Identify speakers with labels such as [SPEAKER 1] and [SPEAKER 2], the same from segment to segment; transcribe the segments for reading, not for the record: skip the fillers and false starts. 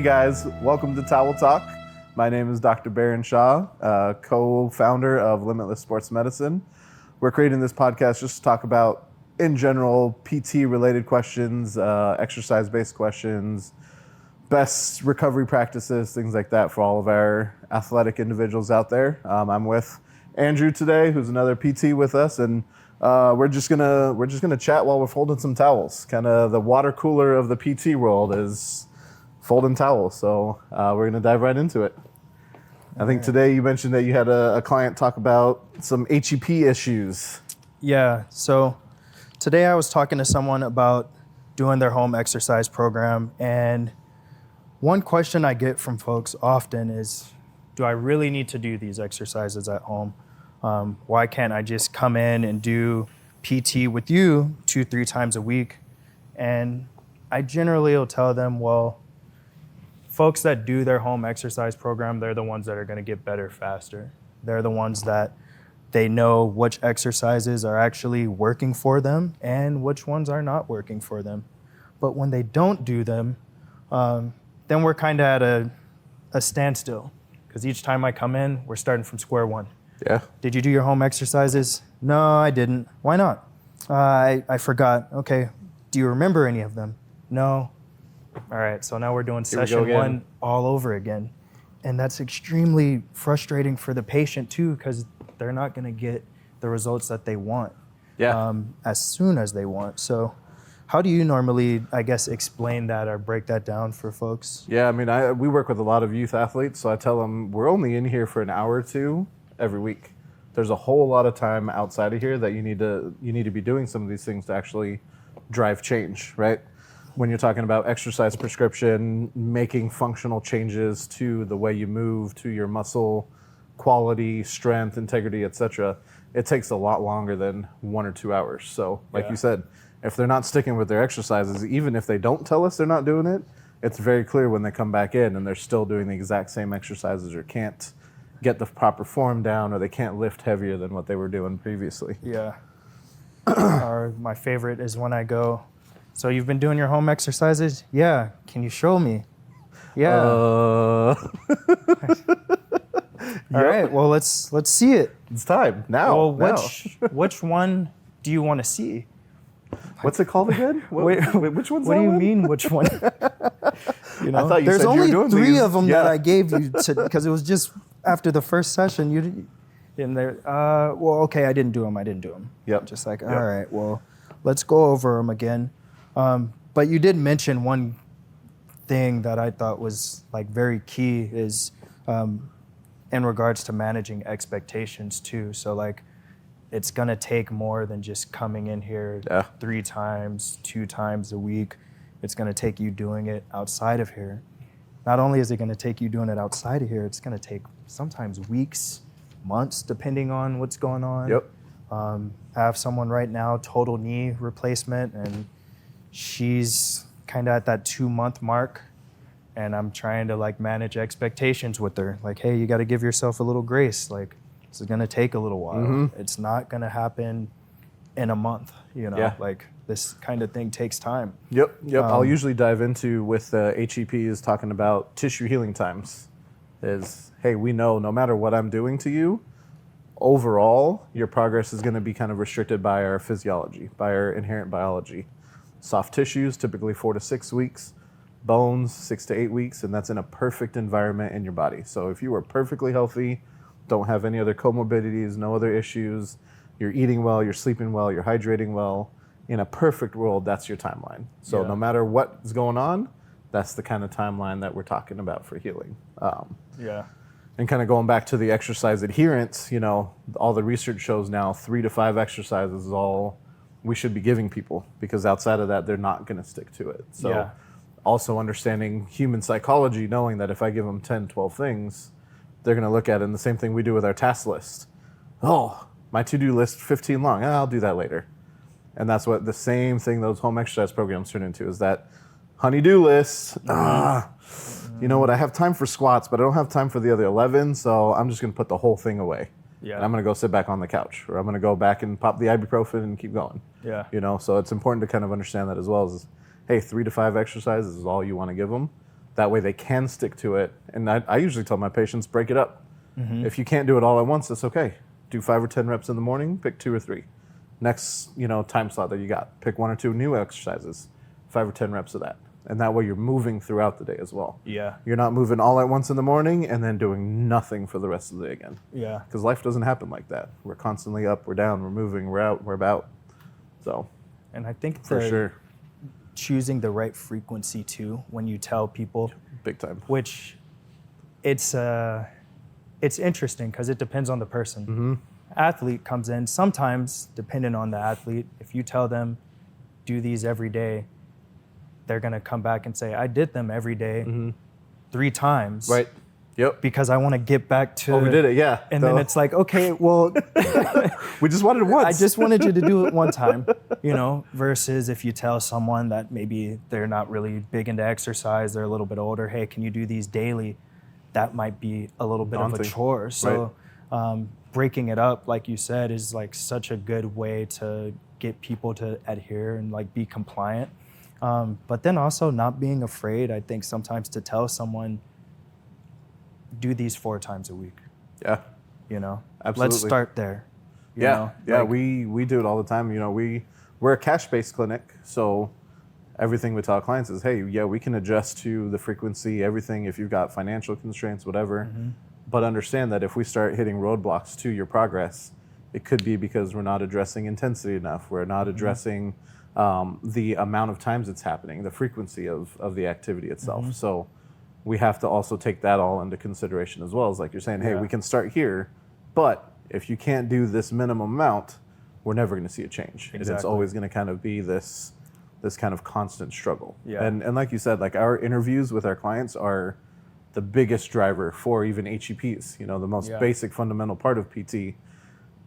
[SPEAKER 1] guys. Welcome to Towel Talk. My name is Dr. Baron Shaw, co-founder of Limitless Sports Medicine. We're creating this podcast just to talk about, in general, PT-related questions, exercise-based questions, best recovery practices, things like that for all of our athletic individuals out there. I'm with Andrew today, who's another PT with us, and we're just gonna chat while we're folding some towels. Kind of the water cooler of the PT world is folding towels, so we're gonna dive right into it. I think today you mentioned that you had a client talk about some HEP issues.
[SPEAKER 2] Yeah, so today I was talking to someone about doing their home exercise program, and one question I get from folks often is, do I really need to do these exercises at home? Why can't I just come in and do PT with you 2-3 times a week? And I generally will tell them, well, folks that do their home exercise program, they're the ones that are going to get better faster. They're the ones that they know which exercises are actually working for them and which ones are not working for them. But when they don't do them, then we're kind of at a standstill, because each time I come in, we're starting from square one.
[SPEAKER 1] Yeah.
[SPEAKER 2] Did you do your home exercises? No, I didn't. Why not? I forgot. Okay. Do you remember any of them? No. All right. So now we're doing session one all over again. And that's extremely frustrating for the patient too, because they're not going to get the results that they want as soon as they want. So how do you normally, I guess, explain that or break that down for folks?
[SPEAKER 1] Yeah, I mean, we work with a lot of youth athletes, so I tell them we're only in here for an hour or two every week. There's a whole lot of time outside of here that you need to be doing some of these things to actually drive change, right? When you're talking about exercise prescription, making functional changes to the way you move, to your muscle quality, strength, integrity, etc., it takes a lot longer than 1 or 2 hours. So, like you said, if they're not sticking with their exercises, even if they don't tell us they're not doing it, it's very clear when they come back in and they're still doing the exact same exercises or can't get the proper form down, or they can't lift heavier than what they were doing previously.
[SPEAKER 2] Yeah. Or my favorite is when I go, so you've been doing your home exercises? Yeah. Can you show me? Yeah.
[SPEAKER 1] All
[SPEAKER 2] right. Well, let's see it.
[SPEAKER 1] It's time now.
[SPEAKER 2] Well, which one do you want to see?
[SPEAKER 1] What's it called again?
[SPEAKER 2] Wait,
[SPEAKER 1] which one's
[SPEAKER 2] what
[SPEAKER 1] that
[SPEAKER 2] do you
[SPEAKER 1] one?
[SPEAKER 2] mean, which one? You know,
[SPEAKER 1] I thought you
[SPEAKER 2] there's
[SPEAKER 1] said you were
[SPEAKER 2] only
[SPEAKER 1] doing
[SPEAKER 2] 3
[SPEAKER 1] these.
[SPEAKER 2] of them
[SPEAKER 1] Yeah.
[SPEAKER 2] that I gave you because it was just after the first session. You in there? Well, okay, I didn't do them.
[SPEAKER 1] Yep.
[SPEAKER 2] Just like, all right, well, let's go over them again. But you did mention one thing that I thought was like very key is in regards to managing expectations too. So like, it's gonna take more than just coming in here 3 times, 2 times a week. It's gonna take you doing it outside of here. Not only is it gonna take you doing it outside of here, it's gonna take sometimes weeks, months, depending on what's going on.
[SPEAKER 1] Yep.
[SPEAKER 2] I have someone right now, total knee replacement, and she's kind of at that 2-month mark, and I'm trying to like manage expectations with her. Like, hey, you gotta give yourself a little grace. Like, this is gonna take a little while.
[SPEAKER 1] Mm-hmm.
[SPEAKER 2] It's not gonna happen in a month, you know? Like, this kind of thing takes time.
[SPEAKER 1] Yep. I'll usually dive into with HEPs talking about tissue healing times. Is, hey, we know no matter what I'm doing to you, overall, your progress is gonna be kind of restricted by our physiology, by our inherent biology. Soft tissues, typically 4 to 6 weeks. Bones, 6 to 8 weeks, and that's in a perfect environment in your body. So if you are perfectly healthy, don't have any other comorbidities, no other issues, you're eating well, you're sleeping well, you're hydrating well, in a perfect world, that's your timeline. So no matter what's going on, that's the kind of timeline that we're talking about for healing. And kind of going back to the exercise adherence, you know, all the research shows now 3 to 5 exercises is all we should be giving people, because outside of that, they're not going to stick to it. So also understanding human psychology, knowing that if I give them 10, 12 things, they're going to look at it, and the same thing we do with our task list. Oh, my to-do list 15 long. I'll do that later. And that's what the same thing those home exercise programs turn into, is that honey-do list. You know what? I have time for squats, but I don't have time for the other 11, so I'm just going to put the whole thing away. And I'm going to go sit back on the couch, or I'm going to go back and pop the ibuprofen and keep going. You know, so it's important to kind of understand that as well. Is, hey, 3 to 5 exercises is all you want to give them. That way they can stick to it. And I usually tell my patients, break it up. If you can't do it all at once, it's okay. Do 5 or 10 reps in the morning, pick 2 or 3. Next, time slot that you got, pick 1 or 2 new exercises, 5 or 10 reps of that. And that way you're moving throughout the day as well.
[SPEAKER 2] Yeah.
[SPEAKER 1] You're not moving all at once in the morning and then doing nothing for the rest of the day again.
[SPEAKER 2] Yeah.
[SPEAKER 1] Because life doesn't happen like that. We're constantly up, we're down, we're moving, we're out, we're about. So,
[SPEAKER 2] And I think
[SPEAKER 1] for sure,
[SPEAKER 2] choosing the right frequency too when you tell people,
[SPEAKER 1] big time.
[SPEAKER 2] which it's interesting because it depends on the person. Athlete comes in, sometimes depending on the athlete, if you tell them do these every day, they're going to come back and say, I did them every day 3 times.
[SPEAKER 1] Right. Yep.
[SPEAKER 2] Because I want to get back to.
[SPEAKER 1] Oh, we did it, yeah.
[SPEAKER 2] And then it's like, okay, well,
[SPEAKER 1] we just wanted it once.
[SPEAKER 2] I just wanted you to do it one time, versus if you tell someone that maybe they're not really big into exercise, they're a little bit older, hey, can you do these daily? That might be a little bit of a chore. So breaking it up, like you said, is like such a good way to get people to adhere and like be compliant. But then also not being afraid, I think sometimes to tell someone, do these 4 times a week.
[SPEAKER 1] Yeah. Absolutely.
[SPEAKER 2] Let's start there.
[SPEAKER 1] Yeah. We do it all the time. We're a cash-based clinic, so everything we tell clients is, hey, yeah, we can adjust to the frequency, everything if you've got financial constraints, whatever. But understand that if we start hitting roadblocks to your progress, it could be because we're not addressing intensity enough. We're not addressing the amount of times it's happening, the frequency of the activity itself. So we have to also take that all into consideration as well. As like you're saying, hey, we can start here, but if you can't do this minimum amount, we're never going to see a change.
[SPEAKER 2] Exactly.
[SPEAKER 1] It's always going to kind of be this kind of constant struggle.
[SPEAKER 2] Yeah.
[SPEAKER 1] And like you said, like our interviews with our clients are the biggest driver for even HEPs, the most basic fundamental part of PT,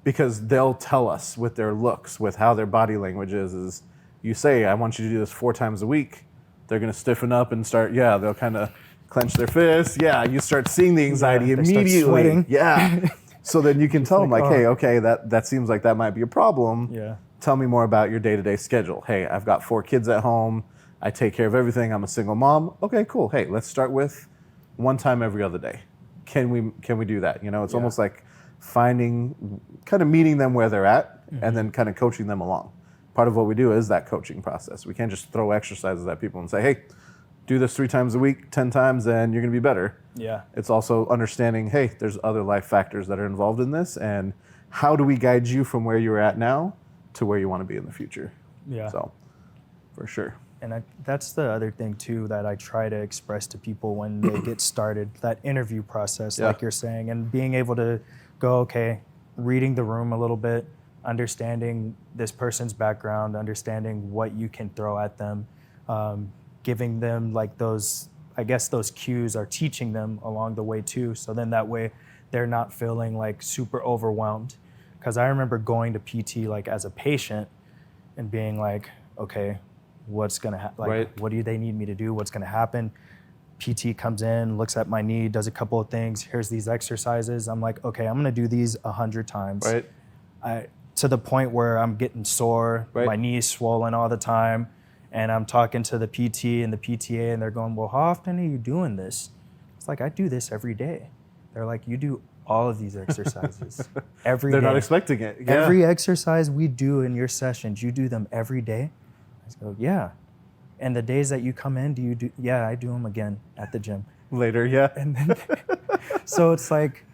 [SPEAKER 1] because they'll tell us with their looks, with how their body language is you say, I want you to do this 4 times a week, they're going to stiffen up and start, they'll kind of clench their fists. Yeah, you start seeing the anxiety immediately.
[SPEAKER 2] Start sweating.
[SPEAKER 1] Yeah. So then you can tell them hey, okay, that seems like that might be a problem.
[SPEAKER 2] Yeah.
[SPEAKER 1] Tell me more about your day-to-day schedule. Hey, I've got 4 kids at home. I take care of everything. I'm a single mom. Okay, cool. Hey, let's start with 1 time every other day. Can we do that? It's almost like finding, kind of meeting them where they're at and then kind of coaching them along. Part of what we do is that coaching process. We can't just throw exercises at people and say, hey, do this 3 times a week, 10 times, and you're going to be better. Yeah. It's also understanding, hey, there's other life factors that are involved in this, and how do we guide you from where you're at now to where you want to be in the future? Yeah. So, for sure.
[SPEAKER 2] And that's the other thing, too, that I try to express to people when they get started, that interview process, like you're saying, and being able to go, okay, reading the room a little bit, understanding this person's background, understanding what you can throw at them, giving them like those cues, are teaching them along the way too. So then that way they're not feeling like super overwhelmed. Because I remember going to PT like as a patient and being like, okay, what's gonna happen? What do they need me to do? What's gonna happen? PT comes in, looks at my knee, does a couple of things. Here's these exercises. I'm like, okay, I'm gonna do these 100 times. To the point where I'm getting sore, my knee's swollen all the time, and I'm talking to the PT and the PTA, and they're going, well, how often are you doing this? It's like, I do this every day. They're like, you do all of these exercises every day.
[SPEAKER 1] They're not expecting it. Yeah.
[SPEAKER 2] Every exercise we do in your sessions, you do them every day? I go, yeah. And the days that you come in, do you do? Yeah, I do them again at the gym.
[SPEAKER 1] Later, yeah.
[SPEAKER 2] And then, so it's like,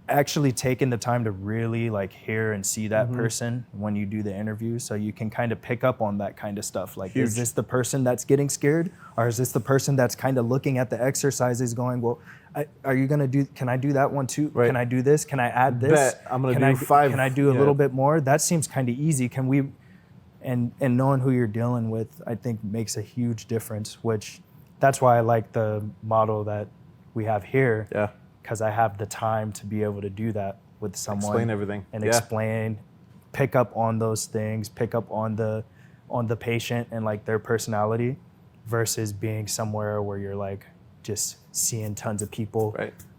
[SPEAKER 2] actually taking the time to really like hear and see that person when you do the interview, so you can kind of pick up on that kind of stuff. Like, is this the person that's getting scared, or is this the person that's kind of looking at the exercises going, well, are you gonna do, can I do that one too? Can I do this? Can I add this?
[SPEAKER 1] I'm gonna do 5.
[SPEAKER 2] Can I do a little bit more? That seems kind of easy. Can we, and knowing who you're dealing with, I think makes a huge difference, which that's why I like the model that we have here. Yeah. Because I have the time to be able to do that with someone.
[SPEAKER 1] Explain everything.
[SPEAKER 2] And explain, pick up on those things, pick up on the patient and like their personality, versus being somewhere where you're like just seeing tons of people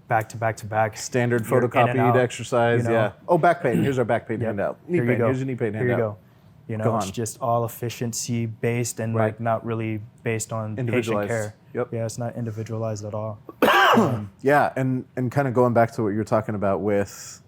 [SPEAKER 2] back to back to back.
[SPEAKER 1] Standard photocopied exercise, Oh, back pain. Here's our back pain handout. Knee pain. Here's your knee pain handout.
[SPEAKER 2] Here you go. It's just all efficiency based and like not really based on patient care.
[SPEAKER 1] Yep.
[SPEAKER 2] Yeah, it's not individualized at all.
[SPEAKER 1] Yeah, and kind of going back to what you're talking about with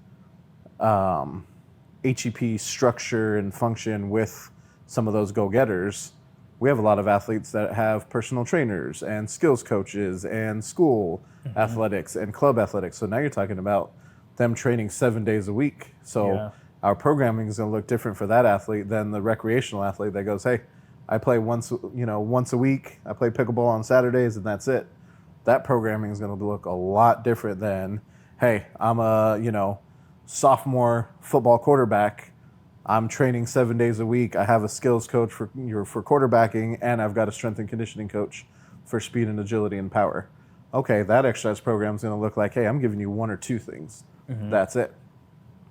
[SPEAKER 1] HEP structure and function with some of those go-getters, we have a lot of athletes that have personal trainers and skills coaches and school athletics and club athletics. So now you're talking about them training 7 days a week. So
[SPEAKER 2] Yeah.
[SPEAKER 1] our programming is going to look different for that athlete than the recreational athlete that goes, hey, I play once a week. I play pickleball on Saturdays and that's it. That programming is going to look a lot different than, hey, I'm a, sophomore football quarterback. I'm training 7 days a week. I have a skills coach for quarterbacking, and I've got a strength and conditioning coach for speed and agility and power. Okay, that exercise program is going to look like, hey, I'm giving you one or two things. That's it.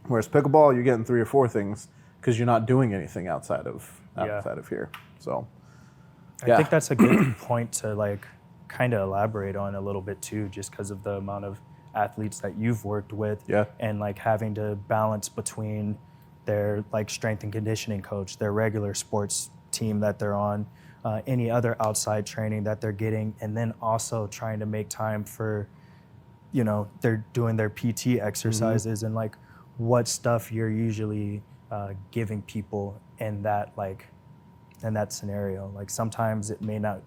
[SPEAKER 1] Whereas pickleball, you're getting 3 or 4 things because you're not doing anything outside of here. So,
[SPEAKER 2] I think that's a good point to kind of elaborate on a little bit too, just because of the amount of athletes that you've worked with, and having to balance between their strength and conditioning coach, their regular sports team that they're on, any other outside training that they're getting, and then also trying to make time for, they're doing their PT exercises and what stuff you're usually giving people in that scenario. Sometimes it may not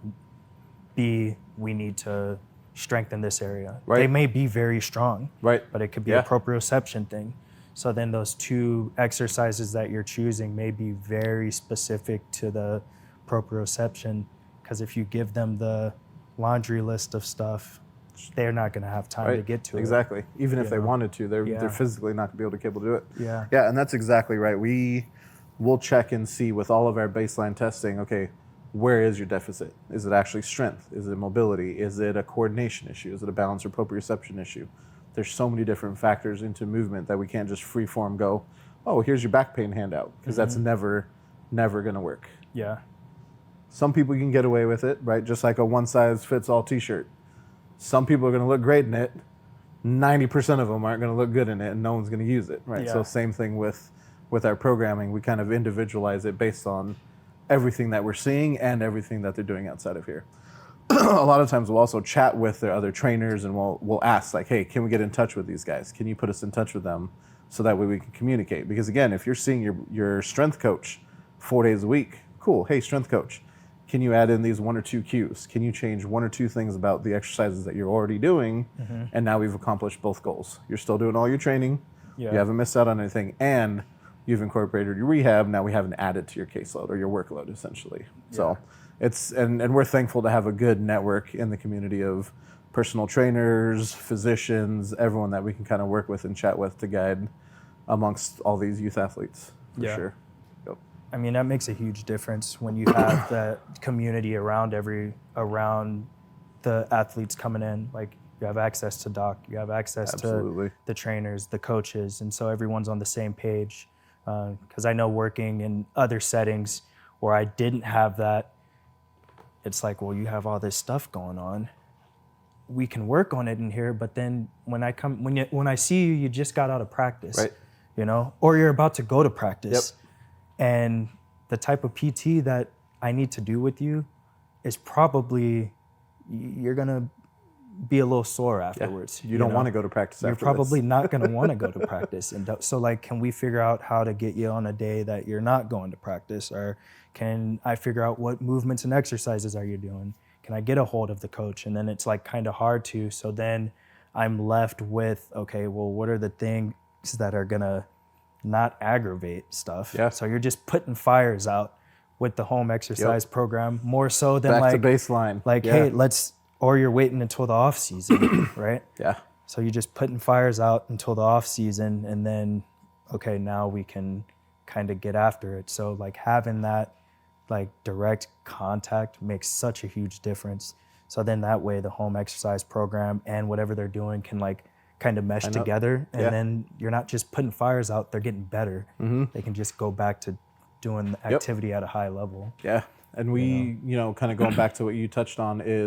[SPEAKER 2] be we need to strengthen this area.
[SPEAKER 1] Right.
[SPEAKER 2] They may be very strong,
[SPEAKER 1] right.
[SPEAKER 2] but it could be a proprioception thing. So then those 2 exercises that you're choosing may be very specific to the proprioception, because if you give them the laundry list of stuff, they're not going to have time to get to it.
[SPEAKER 1] Exactly. Even if they wanted to, they're physically not going to be able to do it.
[SPEAKER 2] Yeah.
[SPEAKER 1] Yeah, and that's exactly right. We'll check and see with all of our baseline testing, okay, where is your deficit? Is it actually strength? Is it mobility? Is it a coordination issue? Is it a balance or proprioception issue? There's so many different factors into movement that we can't just free form go, oh, here's your back pain handout, because that's never going to work.
[SPEAKER 2] Yeah.
[SPEAKER 1] Some people can get away with it, right? Just like a one-size-fits-all t-shirt. Some people are going to look great in it. 90% of them aren't going to look good in it, and no one's going to use it, right?
[SPEAKER 2] Yeah.
[SPEAKER 1] So same thing with our programming. We kind of individualize it based on everything that we're seeing and everything that they're doing outside of here. A lot of times we'll also chat with their other trainers, and we'll ask hey, can we get in touch with these guys? Can you put us in touch with them so that way we can communicate? Because again, if you're seeing your strength coach 4 days a week, cool. Hey, strength coach, can you add in these 1 or 2 cues? Can you change 1 or 2 things about the exercises that you're already doing? And now we've accomplished both goals. You're still doing all your training. You haven't missed out on anything, and you've incorporated your rehab. Now we haven't added to your caseload or your workload, essentially. So it's and we're thankful to have a good network in the community of personal trainers, physicians, everyone that we can kind of work with and chat with to guide amongst all these youth athletes, for sure. Yep.
[SPEAKER 2] I mean, that makes a huge difference when you have that community around the athletes coming in. You have access to doc, you have access to the trainers, the coaches, and so everyone's on the same page. Because I know working in other settings where I didn't have that, it's well, you have all this stuff going on. We can work on it in here, but then when I see you, you just got out of practice,
[SPEAKER 1] right?
[SPEAKER 2] Or you're about to go to practice, and the type of PT that I need to do with you is probably you're gonna be a little sore afterwards.
[SPEAKER 1] You don't want to go to practice after
[SPEAKER 2] You're probably not going to want to go to practice. And so can we figure out how to get you on a day that you're not going to practice? Or can I figure out what movements and exercises are you doing? Can I get a hold of the coach? And then it's kind of hard to. So then I'm left with, okay, well, what are the things that are going to not aggravate stuff?
[SPEAKER 1] Yeah.
[SPEAKER 2] So you're just putting fires out with the home exercise program more so than
[SPEAKER 1] back to baseline.
[SPEAKER 2] Hey, or you're waiting until the off season, right?
[SPEAKER 1] Yeah.
[SPEAKER 2] So you're just putting fires out until the off season, and then, okay, now we can kind of get after it. So having that direct contact makes such a huge difference. So then that way the home exercise program and whatever they're doing can kind of mesh together, and then you're not just putting fires out, they're getting better. They can just go back to doing the activity at a high level.
[SPEAKER 1] Yeah. And we, kind of going back to what you touched on is